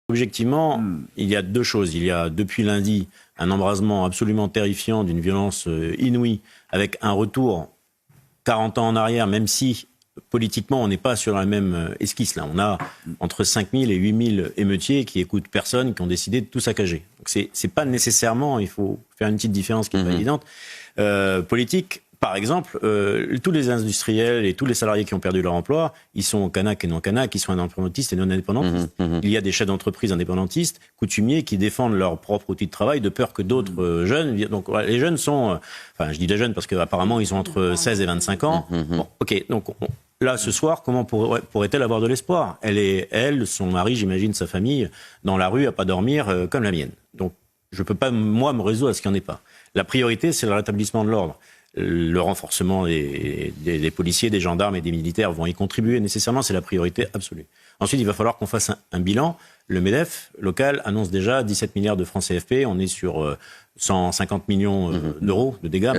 Objectivement, il y a deux choses. Il y a depuis lundi un embrasement absolument terrifiant d'une violence inouïe, avec un retour 40 ans en arrière, même si politiquement on n'est pas sur la même esquisse. Là, on a entre 5000 et 8000 émeutiers qui écoutent personne, qui ont décidé de tout saccager. Donc c'est pas nécessairement, il faut faire une petite différence qui n'est pas évidente, politique. Par exemple, tous les industriels et tous les salariés qui ont perdu leur emploi, ils sont Canac et non Canac, ils sont indépendantistes et non indépendantistes. Il y a des chefs d'entreprise indépendantistes, coutumiers, qui défendent leur propre outil de travail de peur que d'autres jeunes... Donc les jeunes sont... Enfin, je dis les jeunes parce qu'apparemment, ils sont entre 16 et 25 ans. Bon, ok, donc là, ce soir, comment pourrait-elle avoir de l'espoir? Elle, son mari, j'imagine, sa famille, dans la rue, à pas dormir, comme la mienne. Donc, je peux pas, moi, me résoudre à ce qu'il n'y en ait pas. La priorité, c'est le rétablissement de l'ordre. Le renforcement des policiers, des gendarmes et des militaires vont y contribuer nécessairement, c'est la priorité absolue. Ensuite, il va falloir qu'on fasse un bilan. Le MEDEF local annonce déjà 17 milliards de francs CFP. On est sur 150 millions d'euros de dégâts.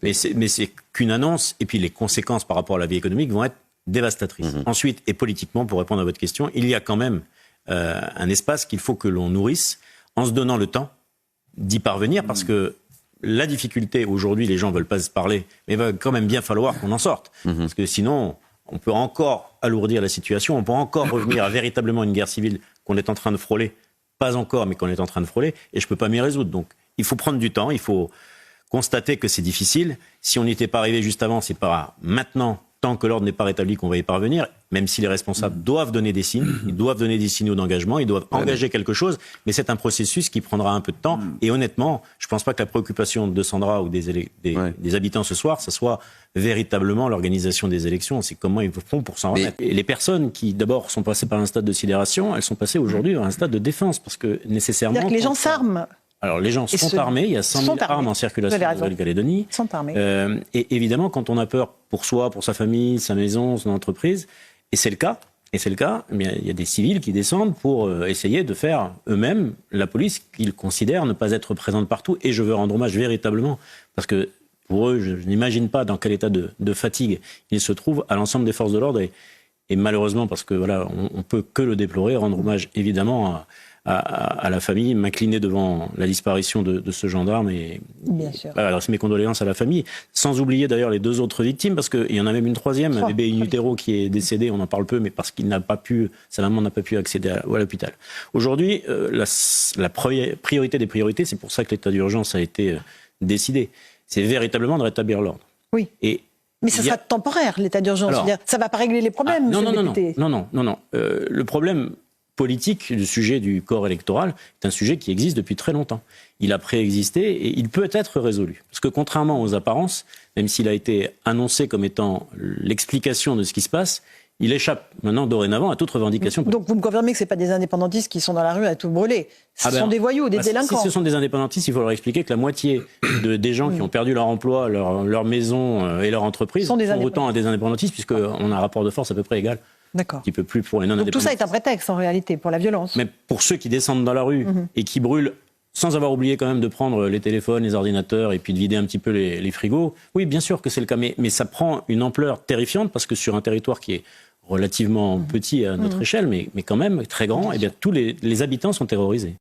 Mais c'est qu'une annonce. Et puis les conséquences par rapport à la vie économique vont être dévastatrices. Ensuite, et politiquement, pour répondre à votre question, il y a quand même un espace qu'il faut que l'on nourrisse en se donnant le temps d'y parvenir, parce que la difficulté, aujourd'hui, les gens ne veulent pas se parler, mais il va quand même bien falloir qu'on en sorte. Parce que sinon, on peut encore alourdir la situation, on peut encore revenir à véritablement une guerre civile qu'on est en train de frôler. Pas encore, mais qu'on est en train de frôler, et je ne peux pas m'y résoudre. Donc, il faut prendre du temps, il faut constater que c'est difficile. Si on n'y était pas arrivé juste avant, c'est pas maintenant, tant que l'ordre n'est pas rétabli, qu'on va y parvenir, même si les responsables doivent donner des signes, ils doivent donner des signaux d'engagement, ils doivent engager quelque chose, mais c'est un processus qui prendra un peu de temps. Et honnêtement, je ne pense pas que la préoccupation de Sandra ou des habitants ce soir, ce soit véritablement l'organisation des élections. C'est comment ils font pour s'en remettre. Et les personnes qui, d'abord, sont passées par un stade de sidération, elles sont passées aujourd'hui par un stade de défense, parce que nécessairement... C'est-à-dire que les gens s'arment. Alors, les gens sont armés, il y a 100 000 armes en circulation en Nouvelle-Calédonie. Ils sont armés. Et évidemment, quand on a peur pour soi, pour sa famille, sa maison, son entreprise, et c'est le cas, eh bien, il y a des civils qui descendent pour essayer de faire eux-mêmes la police qu'ils considèrent ne pas être présente partout. Et je veux rendre hommage véritablement, parce que pour eux, je n'imagine pas dans quel état de fatigue ils se trouvent, à l'ensemble des forces de l'ordre. Et malheureusement, parce que voilà, on peut que le déplorer, rendre hommage évidemment à la famille, m'incliner devant la disparition de ce gendarme et adresser mes condoléances à la famille, sans oublier d'ailleurs les deux autres victimes, parce qu'il y en a même une troisième, un bébé in utero qui est décédé, on en parle peu, mais parce qu'il n'a pas pu, sa maman n'a pas pu accéder à l'hôpital. Aujourd'hui, la priorité des priorités, c'est pour ça que l'état d'urgence a été décidé, c'est véritablement de rétablir l'ordre. Oui. Mais ça sera temporaire, l'état d'urgence. Ça ne va pas régler les problèmes, monsieur le député. Non. Le problème politique du sujet du corps électoral est un sujet qui existe depuis très longtemps. Il a préexisté et il peut être résolu. Parce que contrairement aux apparences, même s'il a été annoncé comme étant l'explication de ce qui se passe, il échappe maintenant dorénavant à toute revendication politique. Donc vous me confirmez que ce ne sont pas des indépendantistes qui sont dans la rue à tout brûler. Ce sont des voyous, des délinquants. Si ce sont des indépendantistes, il faut leur expliquer que la moitié des gens qui ont perdu leur emploi, leur maison et leur entreprise sont autant des indépendantistes, puisqu'on a un rapport de force à peu près égal. D'accord. Qui peut plus pour les non-indépendantistes. Donc tout ça est un prétexte en réalité pour la violence. Mais pour ceux qui descendent dans la rue et qui brûlent, sans avoir oublié quand même de prendre les téléphones, les ordinateurs et puis de vider un petit peu les frigos, oui, bien sûr que c'est le cas. Mais ça prend une ampleur terrifiante parce que sur un territoire qui est relativement petit à notre échelle, mais quand même très grand, eh bien, tous les habitants sont terrorisés.